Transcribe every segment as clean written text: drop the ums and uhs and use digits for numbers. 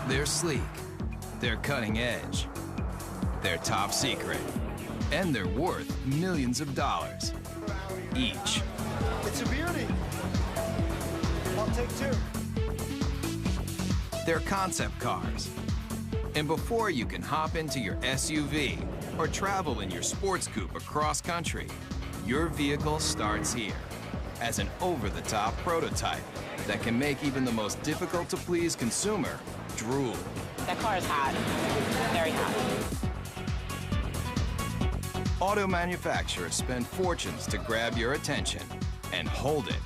They're sleek, they're cutting edge, they're top secret, and they're worth millions of dollars each. It's a beauty. I'll take two. They're concept cars. And before you can hop into your SUV or travel in your sports coupe across country, your vehicle starts here as an over-the-top prototype that can make even the most difficult-to-please consumer drool. That car is hot, very hot. Auto manufacturers spend fortunes to grab your attention and hold it.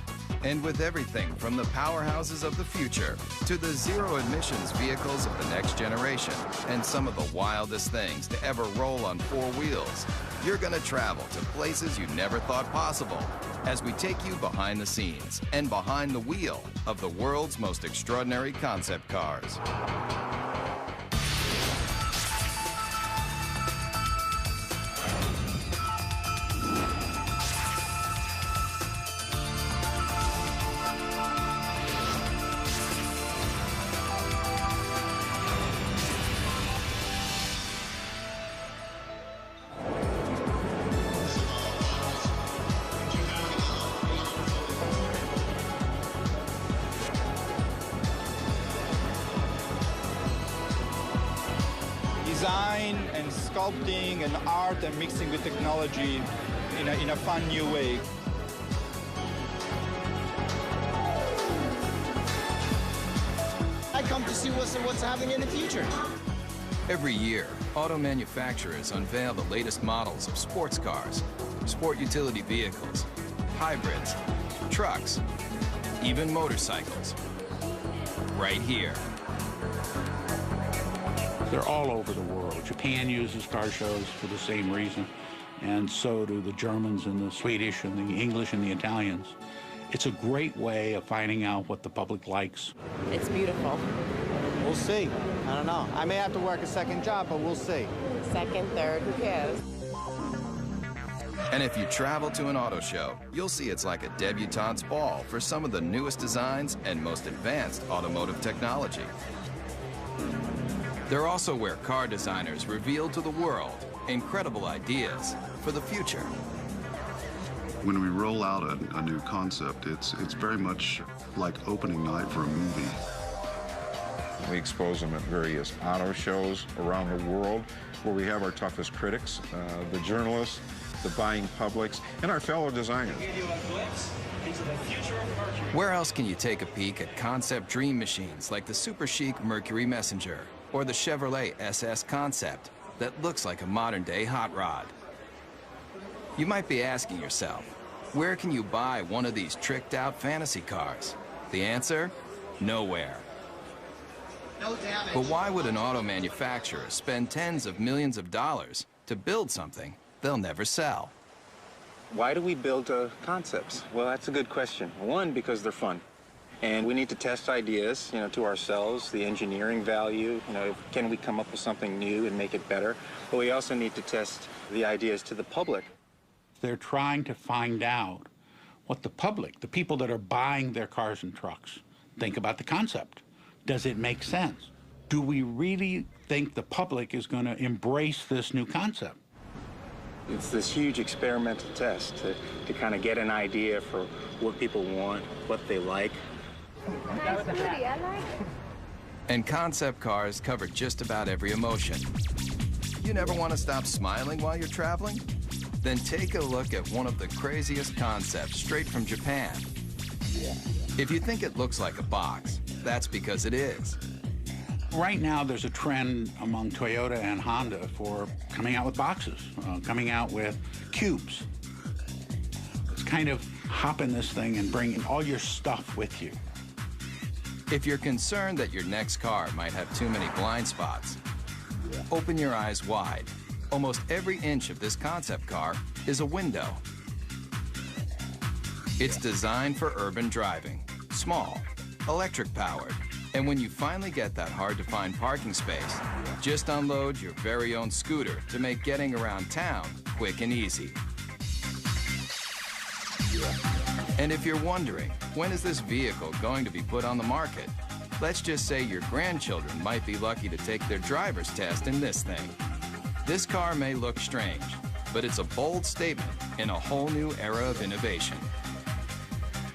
And with everything from the powerhouses of the future to the zero-emissions vehicles of the next generation and some of the wildest things to ever roll on four wheels, you're gonna travel to places you never thought possible as we take you behind the scenes and behind the wheel of the world's most extraordinary concept cars. Design and sculpting and art and mixing with technology in a fun new way. I come to see what's happening in the future. Every year, auto manufacturers unveil the latest models of sports cars, sport utility vehicles, hybrids, trucks, even motorcycles. Right here. They're all over the world. Japan uses car shows for the same reason, and so do the Germans and the Swedish and the English and the Italians. It's a great way of finding out what the public likes. It's beautiful. We'll see. I don't know. I may have to work a second job, but we'll see. Second, third, who cares? And if you travel to an auto show, you'll see it's like a debutante's ball for some of the newest designs and most advanced automotive technology. They're also where car designers reveal to the world incredible ideas for the future. When we roll out a new concept, it's very much like opening night for a movie. We expose them at various auto shows around the world where we have our toughest critics, the journalists, the buying publics, and our fellow designers. Where else can you take a peek at concept dream machines like the super chic Mercury Messenger or the Chevrolet SS Concept that looks like a modern-day hot rod? You might be asking yourself, where can you buy one of these tricked-out fantasy cars? The answer? Nowhere. No damage. But why would an auto manufacturer spend tens of millions of dollars to build something they'll never sell? Why do we build concepts? Well, that's a good question. One, because they're fun. And we need to test ideas, to ourselves, the engineering value, can we come up with something new and make it better? But we also need to test the ideas to the public. They're trying to find out what the public, the people that are buying their cars and trucks, think about the concept. Does it make sense? Do we really think the public is going to embrace this new concept? It's this huge experimental test to kind of get an idea for what people want, what they like. Nice booty, I like it. And concept cars cover just about every emotion. You never want to stop smiling while you're traveling? Then take a look at one of the craziest concepts straight from Japan. If you think it looks like a box, that's because it is. Right now, there's a trend among Toyota and Honda for coming out with boxes, coming out with cubes. It's kind of hopping this thing and bringing all your stuff with you. If you're concerned that your next car might have too many blind spots, open your eyes wide. Almost every inch of this concept car is a window. It's designed for urban driving, small, electric-powered, And when you finally get that hard-to-find parking space, just unload your very own scooter to make getting around town quick and easy. And if you're wondering, when is this vehicle going to be put on the market? Let's just say your grandchildren might be lucky to take their driver's test in this thing. This car may look strange, but it's a bold statement in a whole new era of innovation.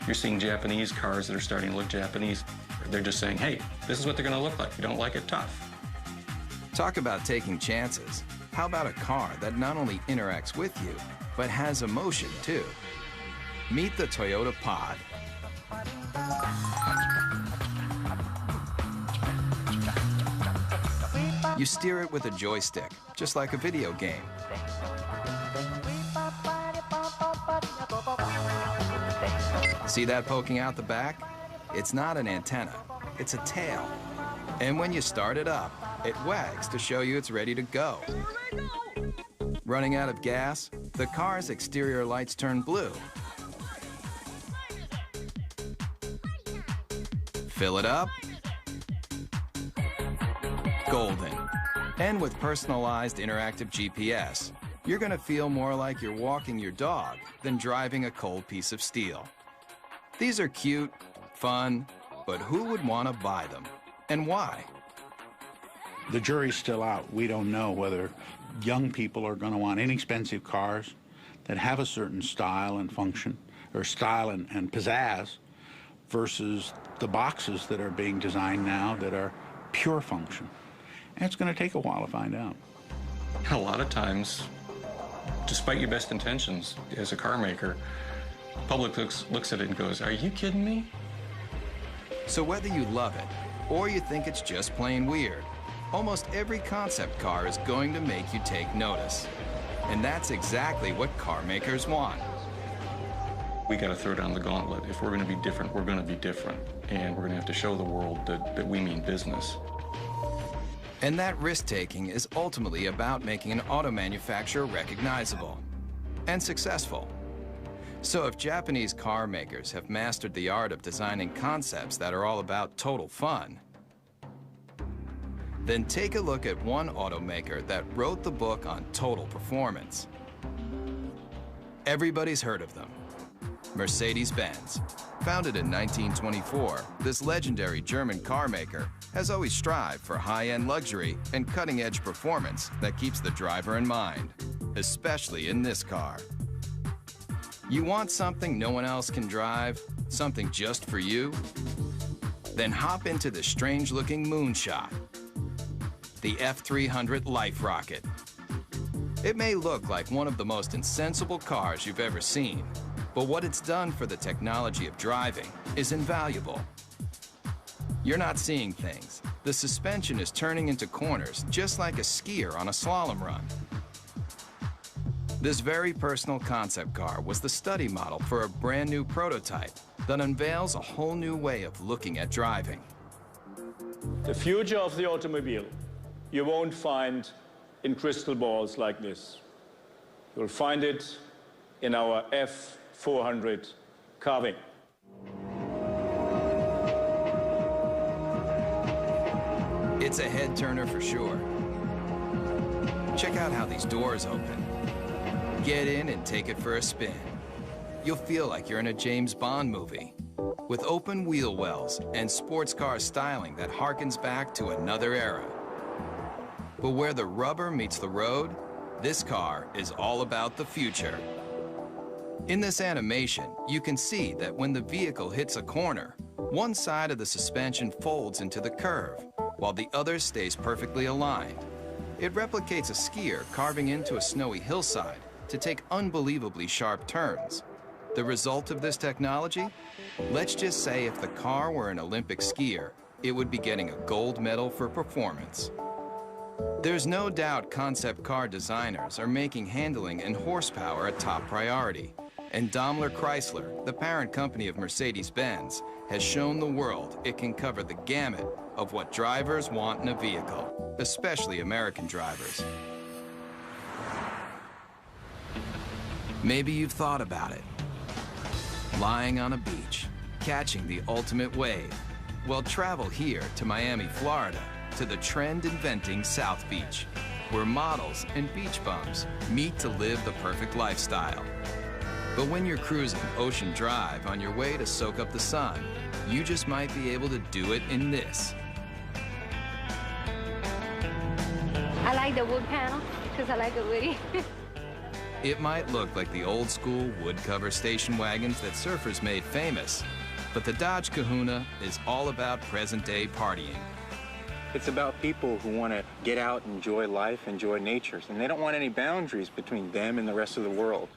You're seeing Japanese cars that are starting to look Japanese. They're just saying, hey, this is what they're going to look like. You don't like it, tough. Talk about taking chances. How about a car that not only interacts with you, but has emotion too? Meet the Toyota Pod. You steer it with a joystick, just like a video game. See that poking out the back? It's not an antenna, it's a tail. And when you start it up, it wags to show you it's ready to go. Running out of gas, the car's exterior lights turn blue. Fill it up, golden. And with personalized interactive GPS, you're gonna feel more like you're walking your dog than driving a cold piece of steel. These are cute, fun, but who would want to buy them, and why? The jury's still out. We don't know whether young people are going to want inexpensive cars that have a certain style and function, or style and pizzazz, versus the boxes that are being designed now that are pure function. And it's going to take a while to find out. A lot of times, despite your best intentions as a car maker, the public looks at it and goes, are you kidding me? So whether you love it or you think it's just plain weird, almost every concept car is going to make you take notice. And that's exactly what car makers want. We got to throw down the gauntlet. If we're going to be different, we're going to be different. And we're going to have to show the world that we mean business. And that risk-taking is ultimately about making an auto manufacturer recognizable and successful. So if Japanese car makers have mastered the art of designing concepts that are all about total fun, then take a look at one automaker that wrote the book on total performance. Everybody's heard of them. Mercedes-Benz. Founded in 1924, this legendary German car maker has always strived for high-end luxury and cutting-edge performance that keeps the driver in mind, especially in this car. You want something no one else can drive? Something just for you? Then hop into the strange-looking moonshot, the F300 Life Rocket. It may look like one of the most insensible cars you've ever seen, but what it's done for the technology of driving is invaluable. You're not seeing things. The suspension is turning into corners just like a skier on a slalom run. This very personal concept car was the study model for a brand new prototype that unveils a whole new way of looking at driving. The future of the automobile you won't find in crystal balls like this. You'll find it in our F400 carving. It's a head turner for sure. Check out how these doors open. Get in and take it for a spin. You'll feel like you're in a James Bond movie with open wheel wells and sports car styling that harkens back to another era. But where the rubber meets the road, this car is all about the future. In this animation, you can see that when the vehicle hits a corner, one side of the suspension folds into the curve, while the other stays perfectly aligned. It replicates a skier carving into a snowy hillside to take unbelievably sharp turns. The result of this technology? Let's just say if the car were an Olympic skier, it would be getting a gold medal for performance. There's no doubt concept car designers are making handling and horsepower a top priority. And Daimler Chrysler, the parent company of Mercedes-Benz, has shown the world it can cover the gamut of what drivers want in a vehicle, especially American drivers. Maybe you've thought about it. Lying on a beach, catching the ultimate wave, Well, travel here to Miami, Florida, to the trend-inventing South Beach, where models and beach bums meet to live the perfect lifestyle. But when you're cruising Ocean Drive on your way to soak up the sun, you just might be able to do it in this. I like the wood panel because I like it woody. It might look like the old-school wood-cover station wagons that surfers made famous, but the Dodge Kahuna is all about present-day partying. It's about people who want to get out, enjoy life, enjoy nature, and they don't want any boundaries between them and the rest of the world.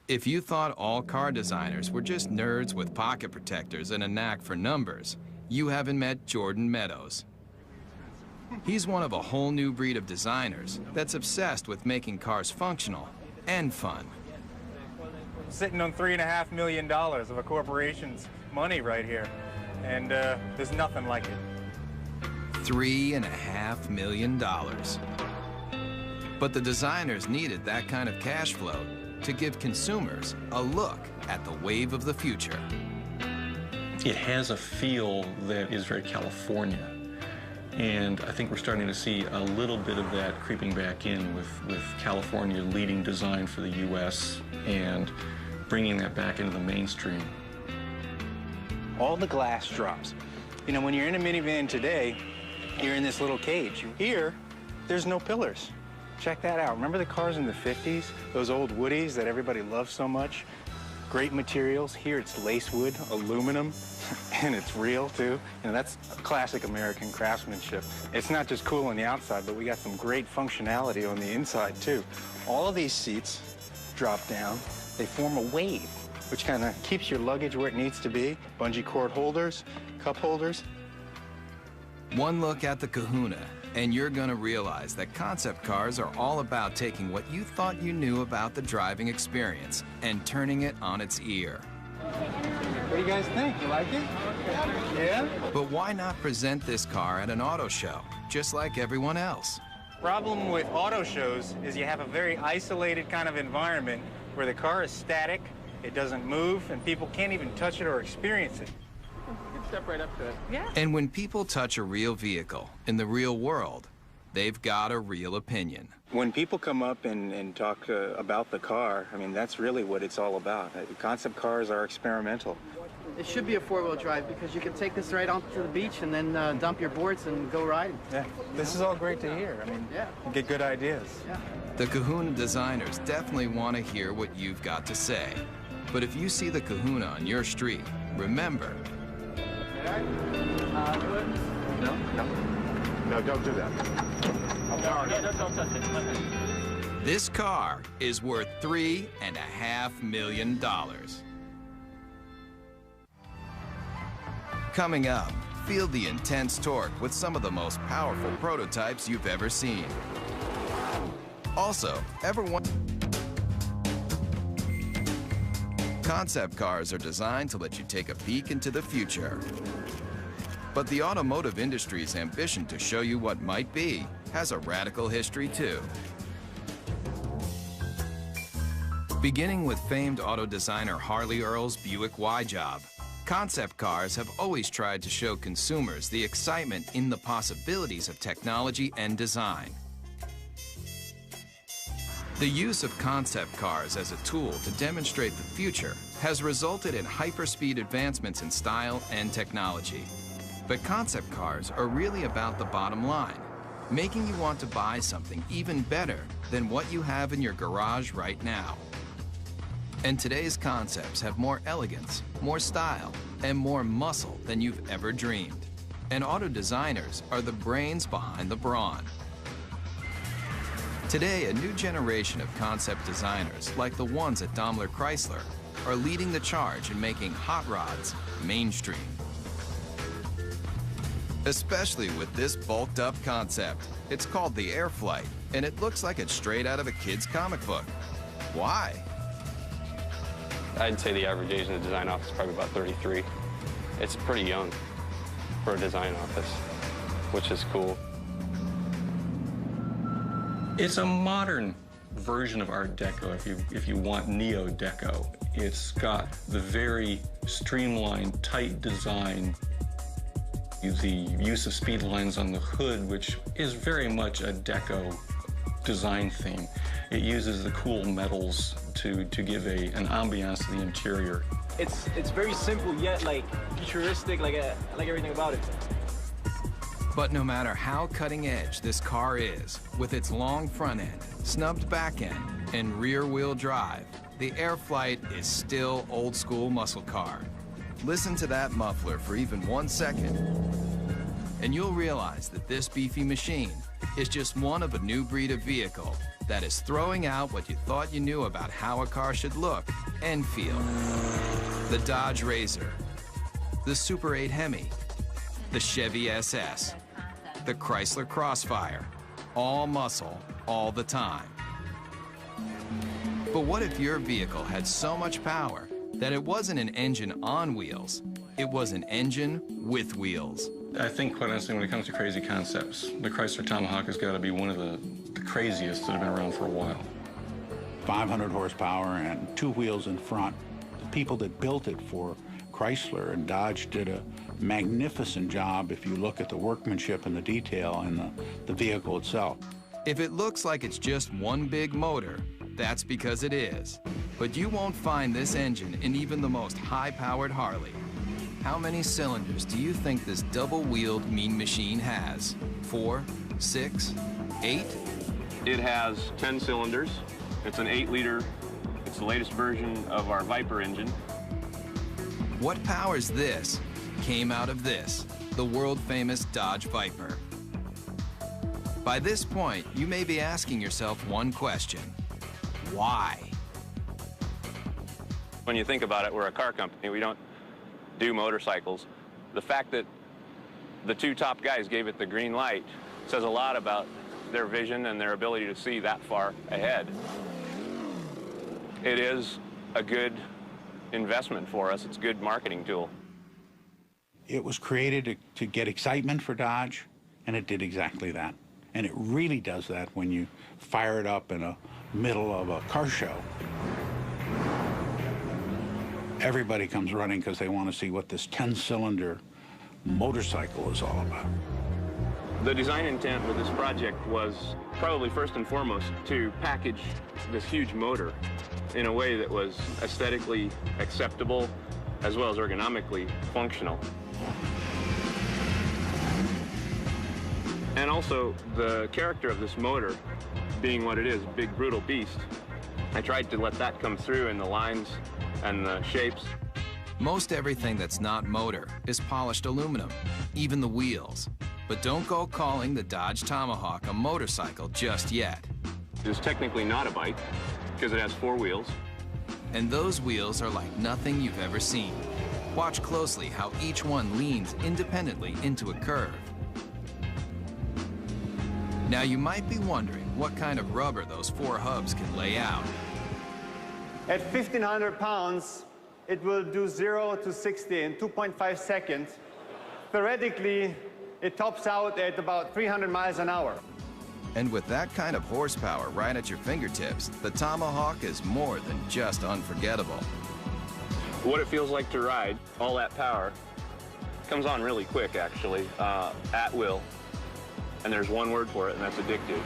If you thought all car designers were just nerds with pocket protectors and a knack for numbers, you haven't met Jordan Meadows. He's one of a whole new breed of designers that's obsessed with making cars functional and fun. Sitting on $3.5 million of a corporation's money right here, and there's nothing like it. $3.5 million. But the designers needed that kind of cash flow to give consumers a look at the wave of the future. It has a feel that is very California. And I think we're starting to see a little bit of that creeping back in with California leading design for the U.S. and bringing that back into the mainstream. All the glass drops. You know, when you're in a minivan today, you're in this little cage. Here, there's no pillars. Check that out. Remember the cars in the 50s? Those old Woodies that everybody loved so much? Great materials. Here it's lace wood, aluminum, and it's real too. You know, that's classic American craftsmanship. It's not just cool on the outside, but we got some great functionality on the inside too. All of these seats drop down. They form a wave, which kind of keeps your luggage where it needs to be. Bungee cord holders, cup holders. One look at the Kahuna, and you're gonna realize that concept cars are all about taking what you thought you knew about the driving experience and turning it on its ear. What do you guys think? You like it? Yeah? But why not present this car at an auto show, just like everyone else? Problem with auto shows is you have a very isolated kind of environment where the car is static, it doesn't move, and people can't even touch it or experience it. Step right up to it. Yeah. And when people touch a real vehicle in the real world, they've got a real opinion. When people come up and talk about the car, I mean, that's really what it's all about. Concept cars are experimental. It should be a four-wheel drive because you can take this right onto the beach and then dump your boards and go riding. Yeah, this is all great to hear. I mean, yeah, you get good ideas. Yeah. The Kahuna designers definitely want to hear what you've got to say. But if you see the Kahuna on your street, remember, No, don't do that. Don't touch it. this car is worth $3.5 million. Coming up, feel the intense torque with some of the most powerful prototypes you've ever seen. Also, concept cars are designed to let you take a peek into the future. But the automotive industry's ambition to show you what might be has a radical history too. Beginning with famed auto designer Harley Earl's Buick Y-Job, concept cars have always tried to show consumers the excitement in the possibilities of technology and design. The use of concept cars as a tool to demonstrate the future has resulted in hyperspeed advancements in style and technology. But concept cars are really about the bottom line, making you want to buy something even better than what you have in your garage right now. And today's concepts have more elegance, more style, and more muscle than you've ever dreamed. And auto designers are the brains behind the brawn. Today, a new generation of concept designers, like the ones at Daimler Chrysler, are leading the charge in making hot rods mainstream. Especially with this bulked up concept. It's called the Airflight, and it looks like it's straight out of a kid's comic book. Why? I'd say the average age in the design office is probably about 33. It's pretty young for a design office, which is cool. It's a modern version of Art Deco, if you want Neo-Deco. It's got the very streamlined, tight design The use of speed lines on the hood, which is very much a deco design theme. It uses the cool metals to give an ambiance to the interior. It's very simple yet like futuristic, like everything about it. But no matter how cutting edge this car is, with its long front end, snubbed back end, and rear wheel drive, the Airflight is still old school muscle car. Listen to that muffler for even 1 second, and you'll realize that this beefy machine is just one of a new breed of vehicle that is throwing out what you thought you knew about how a car should look and feel. The Dodge Razor, the Super 8 Hemi, the Chevy SS, the Chrysler Crossfire, all muscle, all the time. But what if your vehicle had so much power that it wasn't an engine on wheels, it was an engine with wheels? I think, quite honestly, when it comes to crazy concepts, the Chrysler Tomahawk has got to be one of the craziest that have been around for a while. 500 horsepower and 2 wheels in front. The people that built it for Chrysler and Dodge did a magnificent job if you look at the workmanship and the detail in the vehicle itself. If it looks like it's just one big motor, that's because it is. But you won't find this engine in even the most high-powered Harley. How many cylinders do you think this double-wheeled mean machine has? 4, 6, 8? It has 10 cylinders. It's an 8-liter. It's the latest version of our Viper engine. What powers this came out of this, the world-famous Dodge Viper. By this point, you may be asking yourself one question: why? When you think about it, we're a car company. We don't do motorcycles. The fact that the 2 top guys gave it the green light says a lot about their vision and their ability to see that far ahead. It is a good investment for us. It's a good marketing tool. It was created to get excitement for Dodge, and it did exactly that. And it really does that when you fire it up in the middle of a car show. Everybody comes running because they want to see what this 10-cylinder motorcycle is all about. The design intent with this project was probably first and foremost to package this huge motor in a way that was aesthetically acceptable as well as ergonomically functional. And also the character of this motor being what it is, a big brutal beast. I tried to let that come through in the lines and the shapes. Most everything that's not motor is polished aluminum, even the wheels. But don't go calling the Dodge Tomahawk a motorcycle just yet. It's technically not a bike because it has 4 wheels. And those wheels are like nothing you've ever seen. Watch closely how each one leans independently into a curve. Now you might be wondering what kind of rubber those 4 hubs can lay out. At 1,500 pounds, it will do 0 to 60 in 2.5 seconds. Theoretically, it tops out at about 300 miles an hour. And with that kind of horsepower right at your fingertips, the Tomahawk is more than just unforgettable. What it feels like to ride, all that power, comes on really quick, actually, at will. And there's one word for it, and that's addictive.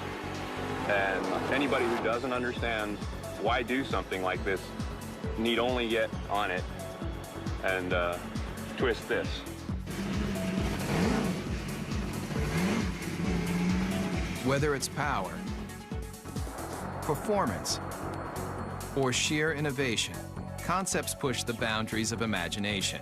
And anybody who doesn't understand why do something like this need only get on it and twist this. Whether it's power, performance, or sheer innovation, concepts push the boundaries of imagination.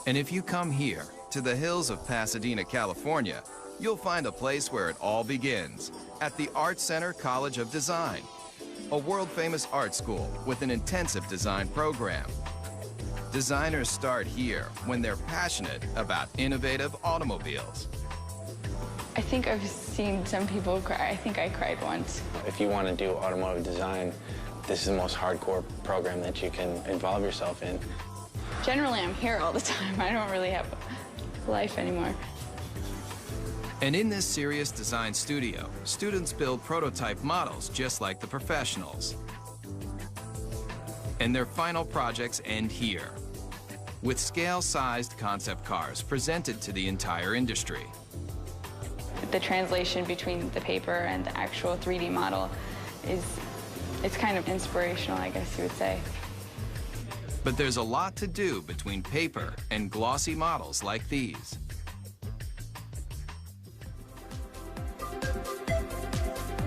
And if you come here, to the hills of Pasadena, California, you'll find a place where it all begins, at the Art Center College of Design, a world-famous art school with an intensive design program. Designers start here when they're passionate about innovative automobiles. I think I've seen some people cry. I think I cried once. If you want to do automotive design, this is the most hardcore program that you can involve yourself in. Generally, I'm here all the time. I don't really have life anymore. And in this serious design studio, students build prototype models just like the professionals. And their final projects end here. with scale-sized concept cars presented to the entire industry. The translation between the paper and the actual 3D model it's kind of inspirational, I guess you would say. But there's a lot to do between paper and glossy models like these.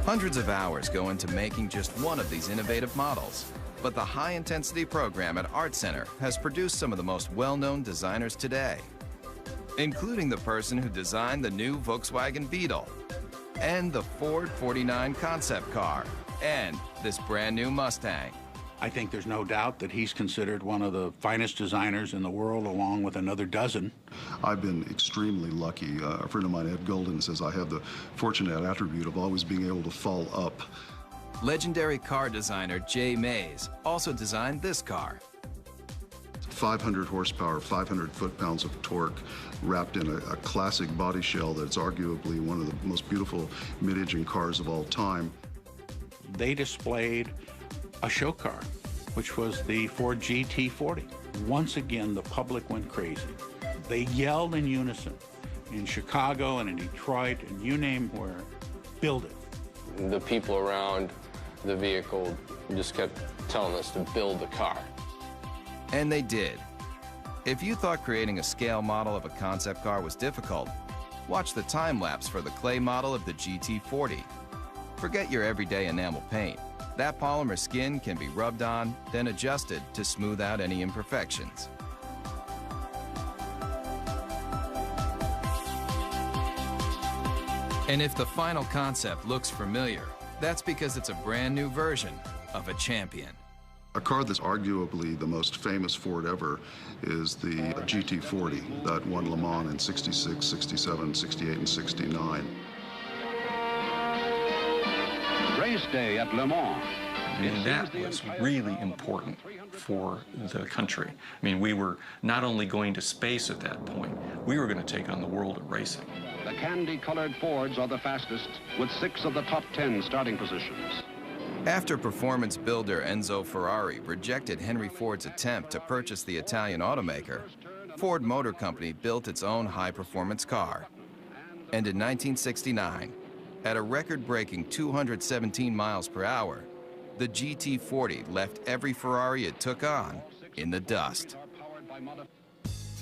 Hundreds of hours go into making just one of these innovative models. But the high-intensity program at Art Center has produced some of the most well-known designers today, including the person who designed the new Volkswagen Beetle, and the Ford 49 concept car, and this brand new Mustang. I think there's no doubt that he's considered one of the finest designers in the world, along with another dozen. I've been extremely lucky. A friend of mine, Ed Golden, says I have the fortunate attribute of always being able to fall up. Legendary car designer Jay Mays also designed this car. 500 horsepower, 500 foot-pounds of torque, wrapped in a classic body shell that's arguably one of the most beautiful mid-engine cars of all time. They displayed a show car, which was the Ford GT40. Once again, the public went crazy. They yelled in unison in Chicago and in Detroit and you name where, build it. The people around the vehicle just kept telling us to build the car. And they did. If you thought creating a scale model of a concept car was difficult, watch the time-lapse for the clay model of the GT40. Forget your everyday enamel paint. That polymer skin can be rubbed on, then adjusted to smooth out any imperfections. And if the final concept looks familiar, that's because it's a brand new version of a champion. A car that's arguably the most famous Ford ever is the GT40 that won Le Mans in 66, 67, 68, and 69. Race day at Le Mans. And that was really important for the country. I mean, we were not only going to space at that point, we were going to take on the world of racing. The candy-colored Fords are the fastest, with 6 of the top 10 starting positions. After performance builder Enzo Ferrari rejected Henry Ford's attempt to purchase the Italian automaker, Ford Motor Company built its own high-performance car. And in 1969, at a record-breaking 217 miles per hour, the GT40 left every Ferrari it took on in the dust.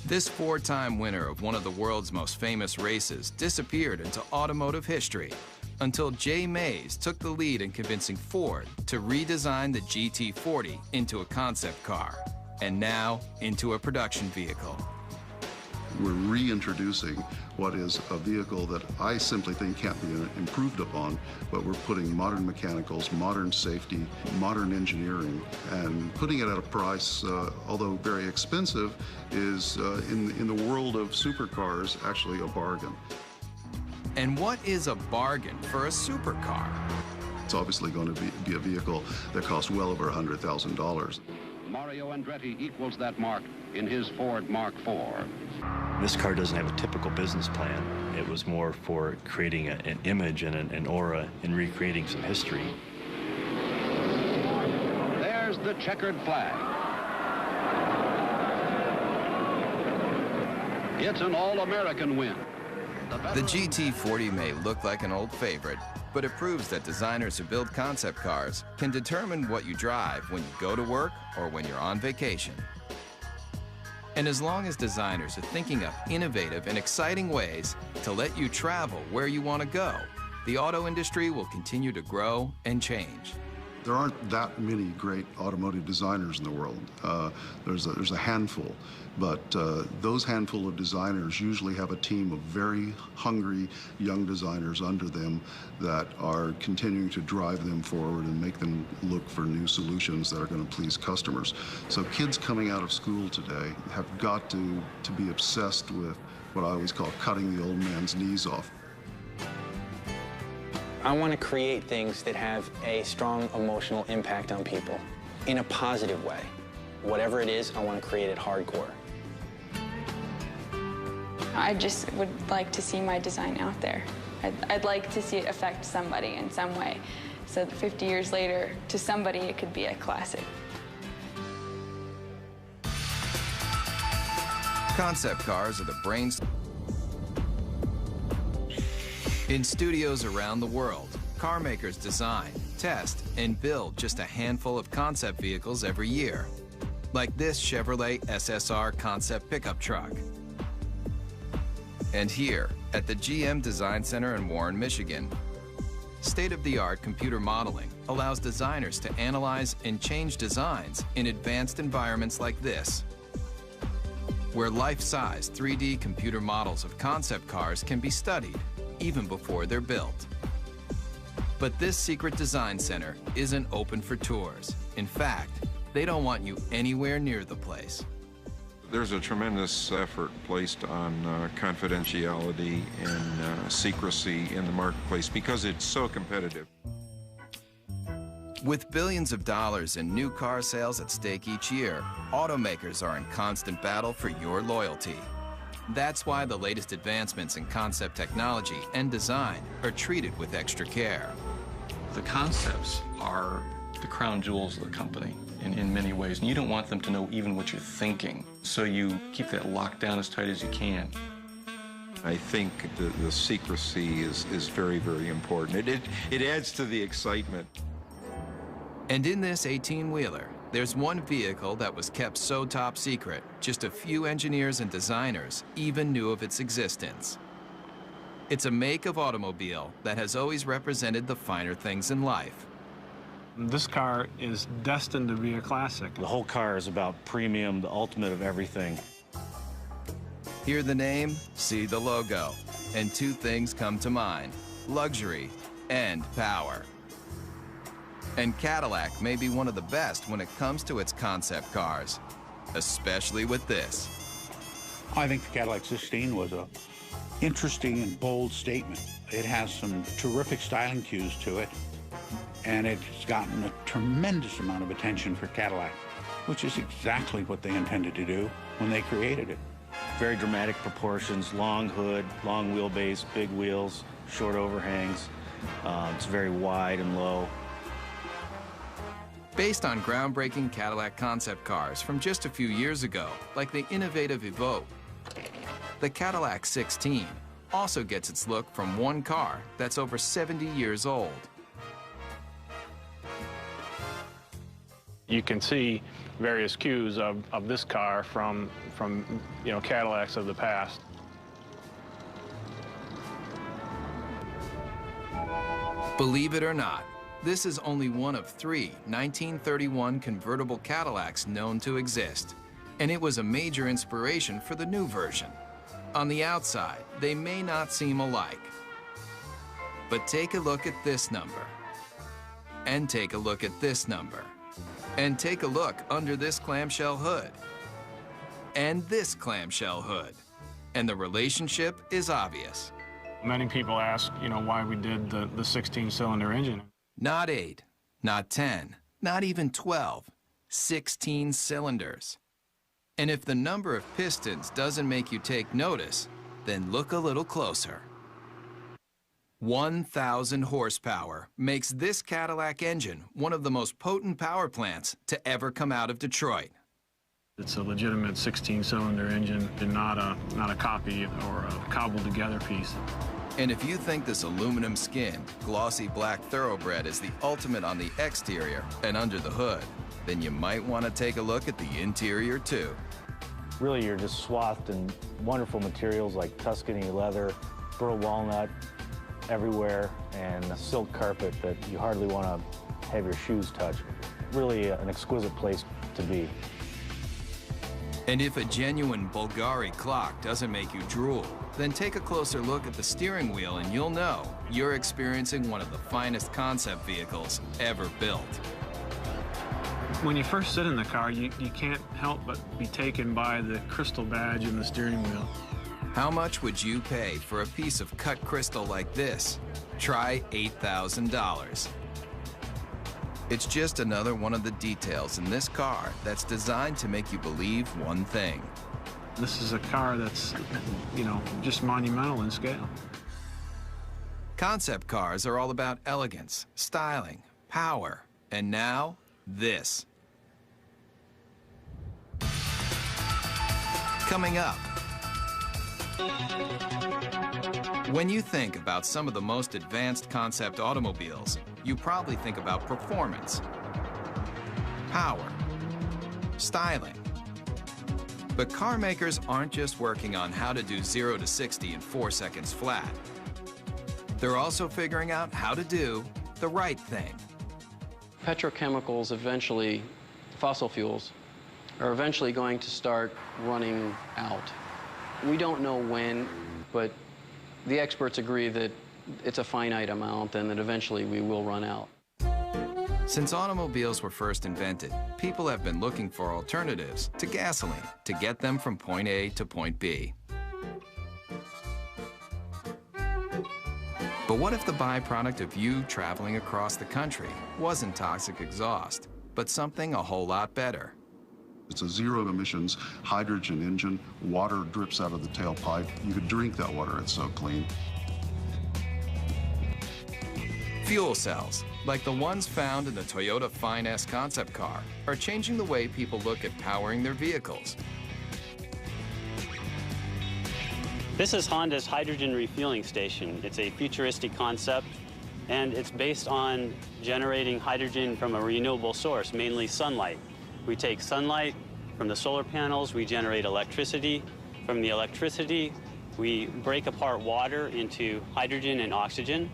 This 4-time winner of one of the world's most famous races disappeared into automotive history until Jay Mays took the lead in convincing Ford to redesign the GT40 into a concept car, and now into a production vehicle. We're reintroducing what is a vehicle that I simply think can't be improved upon, but we're putting modern mechanicals, modern safety, modern engineering, and putting it at a price, although very expensive, is in the world of supercars actually a bargain. And what is a bargain for a supercar? It's obviously going to be a vehicle that costs well over $100,000. Mario Andretti equals that mark in his Ford Mark IV. This car doesn't have a typical business plan. It was more for creating an image and an aura and recreating some history. There's the checkered flag. It's an all-American win. The GT40 may look like an old favorite, but it proves that designers who build concept cars can determine what you drive when you go to work or when you're on vacation. And as long as designers are thinking up innovative and exciting ways to let you travel where you want to go, the auto industry will continue to grow and change. There aren't that many great automotive designers in the world. There's a handful, but those handful of designers usually have a team of very hungry young designers under them that are continuing to drive them forward and make them look for new solutions that are going to please customers. So kids coming out of school today have got to be obsessed with what I always call cutting the old man's knees off. I want to create things that have a strong emotional impact on people in a positive way. Whatever it is, I want to create it hardcore. I just would like to see my design out there. I'd like to see it affect somebody in some way, so that 50 years later, to somebody, it could be a classic. Concept cars are the brains. In studios around the world, car makers design, test, and build just a handful of concept vehicles every year, like this Chevrolet SSR concept pickup truck. And here, at the GM Design Center in Warren, Michigan, state-of-the-art computer modeling allows designers to analyze and change designs in advanced environments like this, where life-size 3D computer models of concept cars can be studied even before they're built. But this secret design center isn't open for tours. In fact, they don't want you anywhere near the place. There's a tremendous effort placed on confidentiality and secrecy in the marketplace because it's so competitive. With billions of dollars in new car sales at stake each year, automakers are in constant battle for your loyalty. That's why the latest advancements in concept technology and design are treated with extra care. The concepts are the crown jewels of the company in many ways, and you don't want them to know even what you're thinking, so you keep that locked down as tight as you can. I think the secrecy is very, very important. It adds to the excitement. And in this 18-wheeler, there's one vehicle that was kept so top secret, just a few engineers and designers even knew of its existence. It's a make of automobile that has always represented the finer things in life. This car is destined to be a classic. The whole car is about premium, the ultimate of everything. Hear the name, see the logo, and two things come to mind: luxury and power. And Cadillac may be one of the best when it comes to its concept cars, especially with this. I think the Cadillac 16 was a interesting and bold statement. It has some terrific styling cues to it, and it's gotten a tremendous amount of attention for Cadillac, which is exactly what they intended to do when they created it. Very dramatic proportions, long hood, long wheelbase, big wheels, short overhangs. It's very wide and low. Based on groundbreaking Cadillac concept cars from just a few years ago, like the innovative Evoque, the Cadillac 16 also gets its look from one car that's over 70 years old. You can see various cues of this car from Cadillacs of the past. Believe it or not, this is only one of 3 1931 convertible Cadillacs known to exist, and it was a major inspiration for the new version. On the outside, they may not seem alike, but take a look at this number, and take a look at this number, and take a look under this clamshell hood, and this clamshell hood, and the relationship is obvious. Many people ask, why we did the 16-cylinder engine. Not 8, not 10, not even 12, 16 cylinders. And if the number of pistons doesn't make you take notice, then look a little closer. 1,000 horsepower makes this Cadillac engine one of the most potent power plants to ever come out of Detroit. It's a legitimate 16-cylinder engine and not a copy or a cobbled-together piece. And if you think this aluminum skinned, glossy black thoroughbred is the ultimate on the exterior and under the hood, then you might want to take a look at the interior too. Really, you're just swathed in wonderful materials like Tuscany leather, burl walnut everywhere, and a silk carpet that you hardly want to have your shoes touch. Really an exquisite place to be. And if a genuine Bulgari clock doesn't make you drool, then take a closer look at the steering wheel and you'll know you're experiencing one of the finest concept vehicles ever built. When you first sit in the car, you can't help but be taken by the crystal badge in the steering wheel. How much would you pay for a piece of cut crystal like this? Try $8,000. It's just another one of the details in this car that's designed to make you believe one thing. This is a car that's, just monumental in scale. Concept cars are all about elegance, styling, power, and now, this. Coming up, when you think about some of the most advanced concept automobiles, you probably think about performance, power, styling. But car makers aren't just working on how to do 0 to 60 in 4 seconds flat. They're also figuring out how to do the right thing. Petrochemicals eventually, fossil fuels, are eventually going to start running out. We don't know when, but the experts agree that it's a finite amount and that eventually we will run out. Since automobiles were first invented, people have been looking for alternatives to gasoline to get them from point A to point B. But what if the byproduct of you traveling across the country wasn't toxic exhaust, but something a whole lot better? It's a zero-emissions hydrogen engine. Water drips out of the tailpipe. You could drink that water, it's so clean. Fuel cells, like the ones found in the Toyota Fine S concept car, are changing the way people look at powering their vehicles. This is Honda's hydrogen refueling station. It's a futuristic concept, and it's based on generating hydrogen from a renewable source, mainly sunlight. We take sunlight from the solar panels, we generate electricity. From the electricity, we break apart water into hydrogen and oxygen.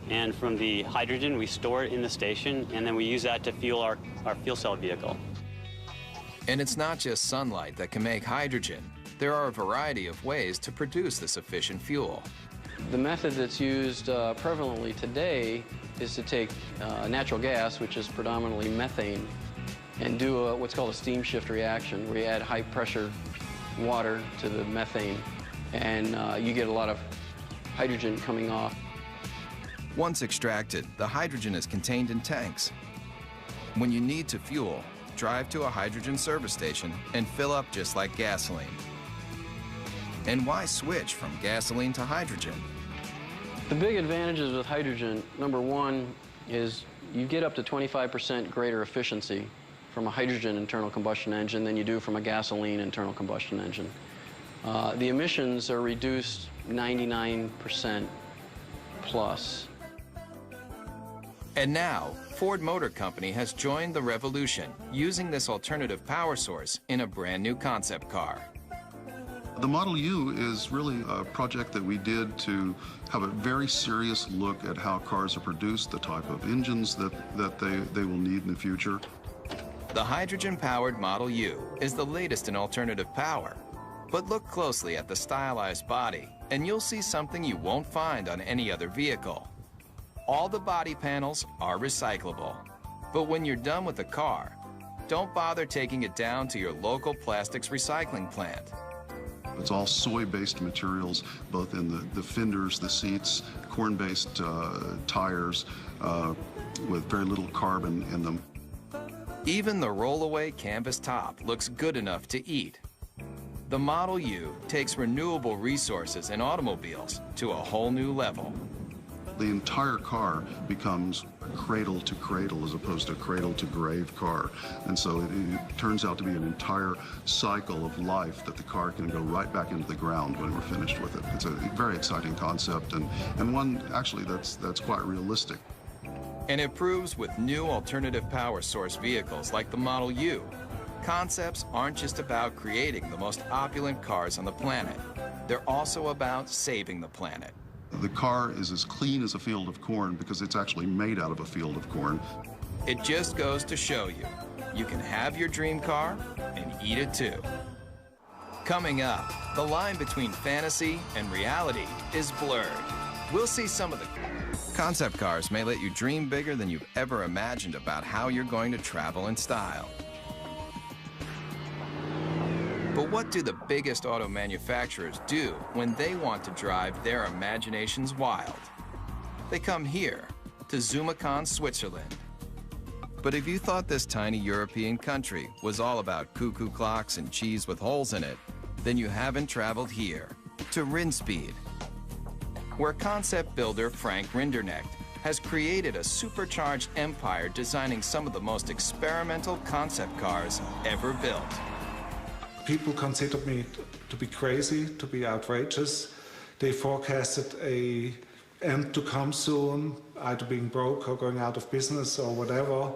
And from the hydrogen, we store it in the station, and then we use that to fuel our fuel cell vehicle. And it's not just sunlight that can make hydrogen. There are a variety of ways to produce this efficient fuel. The method that's used prevalently today is to take natural gas, which is predominantly methane, and do what's called a steam shift reaction, where you add high-pressure water to the methane, and you get a lot of hydrogen coming off. Once extracted, the hydrogen is contained in tanks. When you need to fuel, drive to a hydrogen service station and fill up just like gasoline. And why switch from gasoline to hydrogen? The big advantages with hydrogen, number one, is you get up to 25% greater efficiency from a hydrogen internal combustion engine than you do from a gasoline internal combustion engine. The emissions are reduced 99% plus. And now, Ford Motor Company has joined the revolution, using this alternative power source in a brand new concept car. The Model U is really a project that we did to have a very serious look at how cars are produced, the type of engines that they will need in the future. The hydrogen-powered Model U is the latest in alternative power. But look closely at the stylized body, and you'll see something you won't find on any other vehicle. All the body panels are recyclable. But when you're done with the car, don't bother taking it down to your local plastics recycling plant. It's all soy-based materials, both in the fenders, the seats, corn-based tires with very little carbon in them. Even the roll-away canvas top looks good enough to eat. The Model U takes renewable resources in automobiles to a whole new level. The entire car becomes cradle to cradle as opposed to cradle to grave car. And so it turns out to be an entire cycle of life that the car can go right back into the ground when we're finished with it. It's a very exciting concept and one actually that's quite realistic. And it proves with new alternative power source vehicles like the Model U, concepts aren't just about creating the most opulent cars on the planet. They're also about saving the planet. The car is as clean as a field of corn because it's actually made out of a field of corn. It just goes to show you, you can have your dream car and eat it too. Coming up, the line between fantasy and reality is blurred. We'll see some of the concept cars may let you dream bigger than you've ever imagined about how you're going to travel in style. But what do the biggest auto manufacturers do when they want to drive their imaginations wild? They come here, to Zumikon, Switzerland. But if you thought this tiny European country was all about cuckoo clocks and cheese with holes in it, then you haven't traveled here, to Rinspeed, where concept builder Frank Rinderknecht has created a supercharged empire designing some of the most experimental concept cars ever built. People considered me to be crazy, to be outrageous. They forecasted a end to come soon, either being broke or going out of business or whatever.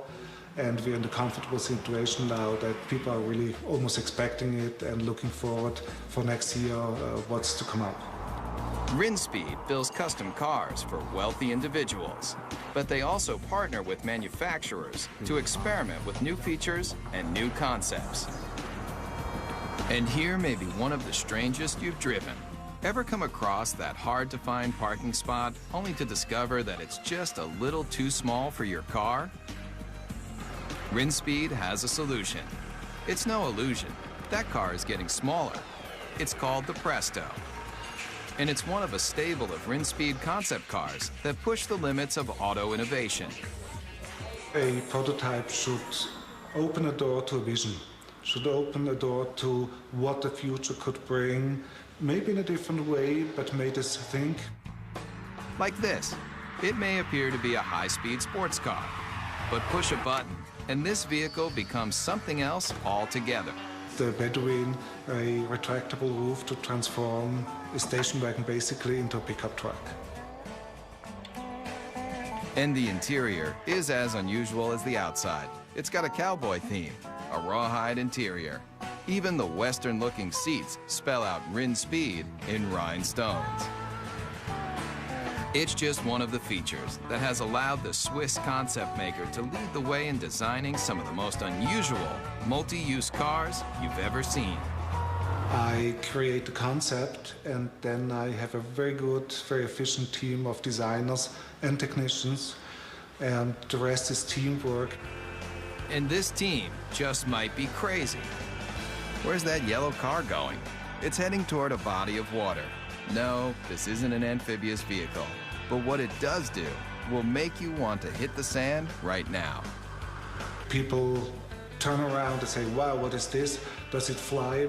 And we're in the comfortable situation now that people are really almost expecting it and looking forward for next year what's to come up. Rinspeed builds custom cars for wealthy individuals, but they also partner with manufacturers to experiment with new features and new concepts. And here may be one of the strangest you've driven. Ever come across that hard-to-find parking spot only to discover that it's just a little too small for your car? Rinspeed has a solution. It's no illusion. That car is getting smaller. It's called the Presto. And it's one of a stable of Rinspeed concept cars that push the limits of auto innovation. A prototype should open a door to a vision, should open a door to what the future could bring, maybe in a different way, but made us think. Like this. It may appear to be a high-speed sports car, but push a button, and this vehicle becomes something else altogether. The Bedouin, a retractable roof to transform a station wagon basically into a pickup truck. And the interior is as unusual as the outside. It's got a cowboy theme, a rawhide interior. Even the Western-looking seats spell out Rinspeed in rhinestones. It's just one of the features that has allowed the Swiss concept maker to lead the way in designing some of the most unusual multi-use cars you've ever seen. I create the concept, and then I have a very good, very efficient team of designers and technicians, and the rest is teamwork. And this team just might be crazy. Where's that yellow car going? It's heading toward a body of water. No, this isn't an amphibious vehicle, but what it does do will make you want to hit the sand right now. People turn around and say, wow, what is this? Does it fly?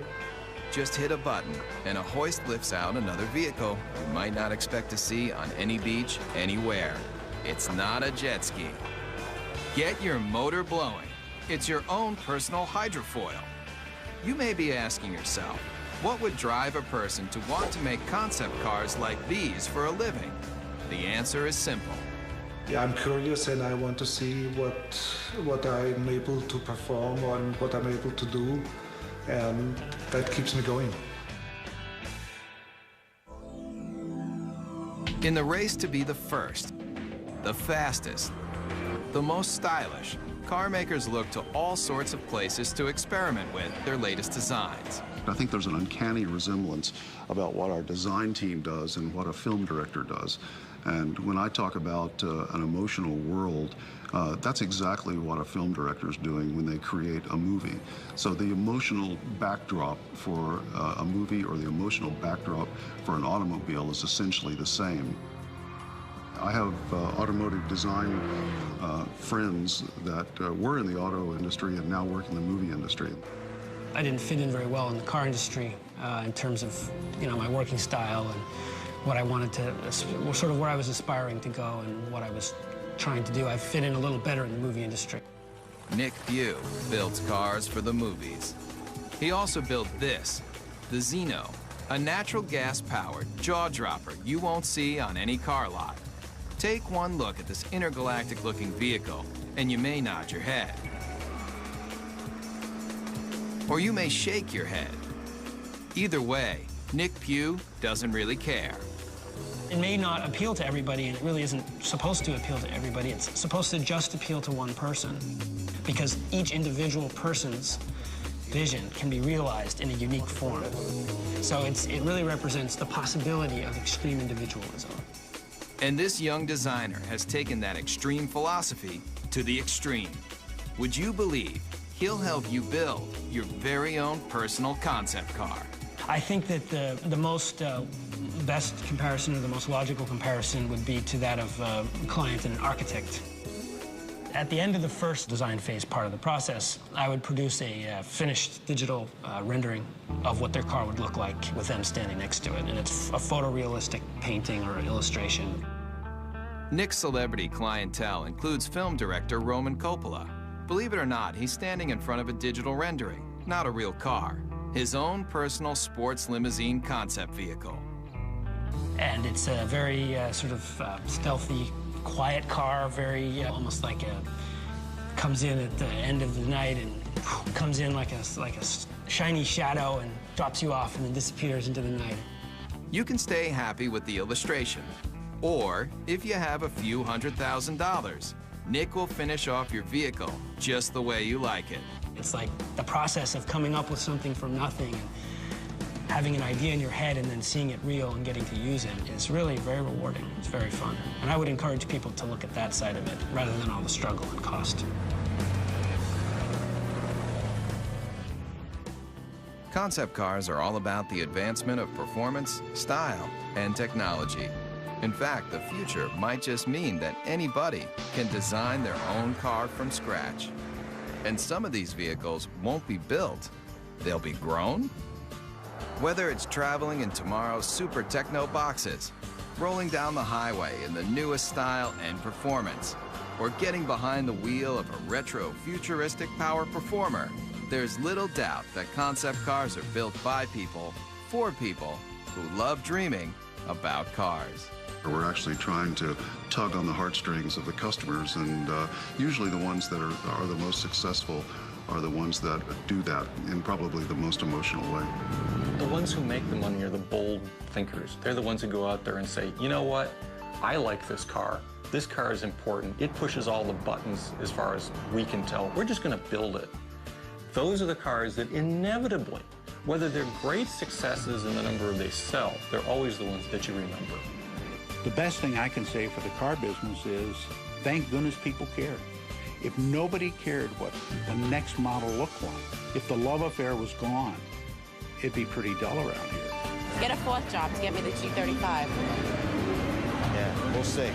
Just hit a button, and a hoist lifts out another vehicle you might not expect to see on any beach, anywhere. It's not a jet ski. Get your motor blowing. It's your own personal hydrofoil. You may be asking yourself, what would drive a person to want to make concept cars like these for a living? The answer is simple. Yeah, I'm curious and I want to see what I'm able to perform and what I'm able to do, and that keeps me going. In the race to be the first, the fastest, the most stylish, car makers look to all sorts of places to experiment with their latest designs. I think there's an uncanny resemblance about what our design team does and what a film director does. And when I talk about an emotional world, that's exactly what a film director is doing when they create a movie. So the emotional backdrop for a movie or the emotional backdrop for an automobile is essentially the same. I have automotive design friends that were in the auto industry and now work in the movie industry. I didn't fit in very well in the car industry in terms of, my working style and what I wanted to, sort of where I was aspiring to go and what I was trying to do. I fit in a little better in the movie industry. Nick Pugh builds cars for the movies. He also built this, the Zeno, a natural gas-powered jaw-dropper you won't see on any car lot. Take one look at this intergalactic-looking vehicle, and you may nod your head. Or you may shake your head. Either way, Nick Pugh doesn't really care. It may not appeal to everybody, and it really isn't supposed to appeal to everybody. It's supposed to just appeal to one person, because each individual person's vision can be realized in a unique form. So it really represents the possibility of extreme individualism. And this young designer has taken that extreme philosophy to the extreme. Would you believe he'll help you build your very own personal concept car? I think that the most best comparison, or the most logical comparison, would be to that of a client and an architect. At the end of the first design phase part of the process, I would produce a finished digital rendering of what their car would look like with them standing next to it, and it's a photorealistic painting or illustration. Nick's celebrity clientele includes film director Roman Coppola. Believe it or not, he's standing in front of a digital rendering, not a real car. his own personal sports limousine concept vehicle. And it's a very sort of stealthy, quiet car, very almost like comes in at the end of the night and comes in like a shiny shadow and drops you off and then disappears into the night. You can stay happy with the illustration, or if you have a few $100,000, Nick will finish off your vehicle just the way you like it. It's like the process of coming up with something from nothing and having an idea in your head and then seeing it real and getting to use it is really very rewarding. It's very fun. And I would encourage people to look at that side of it rather than all the struggle and cost. Concept cars are all about the advancement of performance, style, and technology. In fact, the future might just mean that anybody can design their own car from scratch. And some of these vehicles won't be built, they'll be grown. Whether it's traveling in tomorrow's super techno boxes, rolling down the highway in the newest style and performance, or getting behind the wheel of a retro futuristic power performer, there's little doubt that concept cars are built by people, for people who love dreaming about cars. We're actually trying to tug on the heartstrings of the customers, and usually the ones that are the most successful are the ones that do that in probably the most emotional way. The ones who make the money are the bold thinkers. They're the ones who go out there and say, you know what, I like this car. This car is important. It pushes all the buttons as far as we can tell. We're just going to build it. Those are the cars that inevitably, whether they're great successes in the number they sell, they're always the ones that you remember. The best thing I can say for the car business is, thank goodness people care. If nobody cared what the next model looked like, if the love affair was gone, it'd be pretty dull around here. Get a fourth job to get me the G35. Yeah, we'll see.